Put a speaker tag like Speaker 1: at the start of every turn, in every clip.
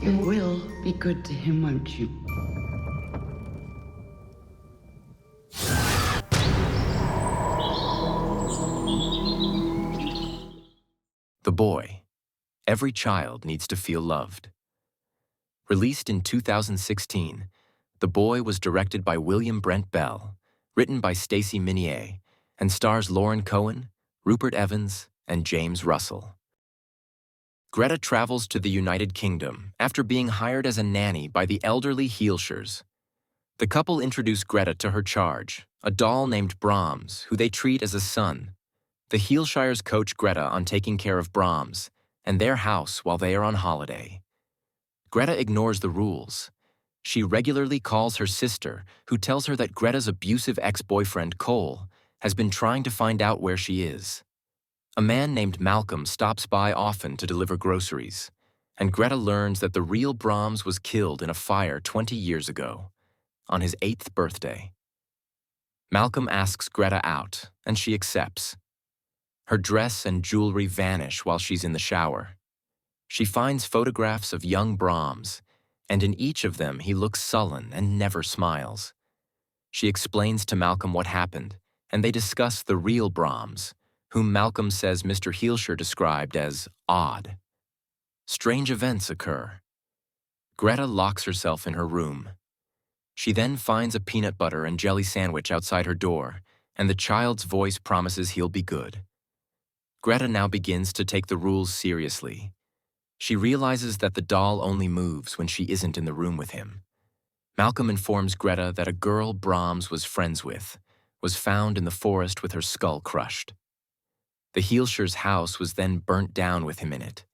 Speaker 1: You will be good to him, won't you?
Speaker 2: The Boy. Every child needs to feel loved. Released in 2016, The Boy was directed by William Brent Bell, written by Stacey Minier, and stars Lauren Cohen, Rupert Evans, and James Russell. Greta travels to the United Kingdom after being hired as a nanny by the elderly Heelshires. The couple introduce Greta to her charge, a doll named Brahms, who they treat as a son. The Heelshires coach Greta on taking care of Brahms and their house while they are on holiday. Greta ignores the rules. She regularly calls her sister, who tells her that Greta's abusive ex-boyfriend, Cole, has been trying to find out where she is. A man named Malcolm stops by often to deliver groceries, and Greta learns that the real Brahms was killed in a fire 20 years ago, on his 8th birthday. Malcolm asks Greta out, and she accepts. Her dress and jewelry vanish while she's in the shower. She finds photographs of young Brahms, and in each of them he looks sullen and never smiles. She explains to Malcolm what happened, and they discuss the real Brahms, whom Malcolm says Mr. Heelshire described as odd. Strange events occur. Greta locks herself in her room. She then finds a peanut butter and jelly sandwich outside her door, and the child's voice promises he'll be good. Greta now begins to take the rules seriously. She realizes that the doll only moves when she isn't in the room with him. Malcolm informs Greta that a girl Brahms was friends with was found in the forest with her skull crushed. The Heelshires' house was then burnt down with him in it.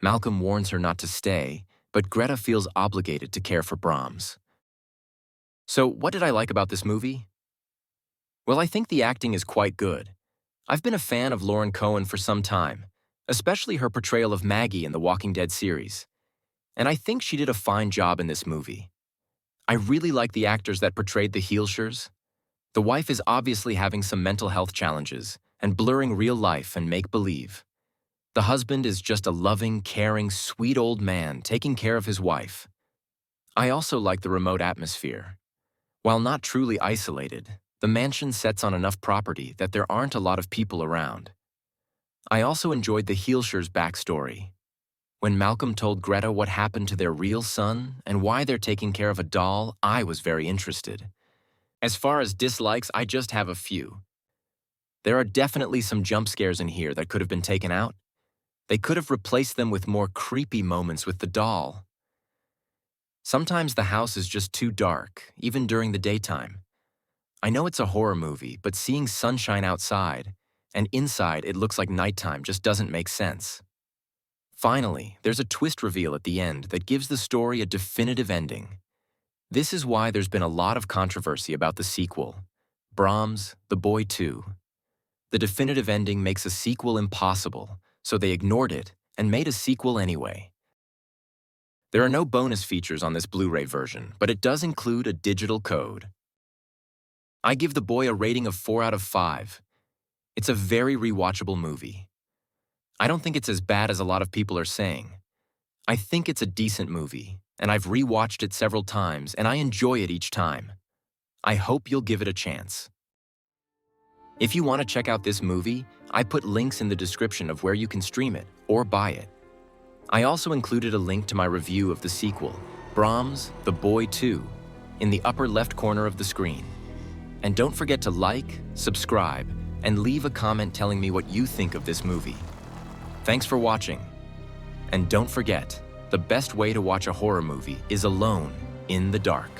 Speaker 2: Malcolm warns her not to stay, but Greta feels obligated to care for Brahms. So, what did I like about this movie? Well, I think the acting is quite good. I've been a fan of Lauren Cohen for some time, especially her portrayal of Maggie in the Walking Dead series. And I think she did a fine job in this movie. I really like the actors that portrayed the Heelshires. The wife is obviously having some mental health challenges and blurring real life and make-believe. The husband is just a loving, caring, sweet old man taking care of his wife. I also like the remote atmosphere. While not truly isolated, the mansion sets on enough property that there aren't a lot of people around. I also enjoyed the Heelshires' backstory. When Malcolm told Greta what happened to their real son and why they're taking care of a doll, I was very interested. As far as dislikes, I just have a few. There are definitely some jump scares in here that could have been taken out. They could have replaced them with more creepy moments with the doll. Sometimes the house is just too dark, even during the daytime. I know it's a horror movie, but seeing sunshine outside, and inside it looks like nighttime, just doesn't make sense. Finally, there's a twist reveal at the end that gives the story a definitive ending. This is why there's been a lot of controversy about the sequel, Brahms, The Boy 2. The definitive ending makes a sequel impossible, so they ignored it and made a sequel anyway. There are no bonus features on this Blu-ray version, but it does include a digital code. I give The Boy a rating of 4 out of 5. It's a very rewatchable movie. I don't think it's as bad as a lot of people are saying. I think it's a decent movie, and I've rewatched it several times, and I enjoy it each time. I hope you'll give it a chance. If you want to check out this movie, I put links in the description of where you can stream it or buy it. I also included a link to my review of the sequel, Brahms, The Boy 2, in the upper left corner of the screen. And don't forget to like, subscribe, and leave a comment telling me what you think of this movie. Thanks for watching. And don't forget, the best way to watch a horror movie is alone in the dark.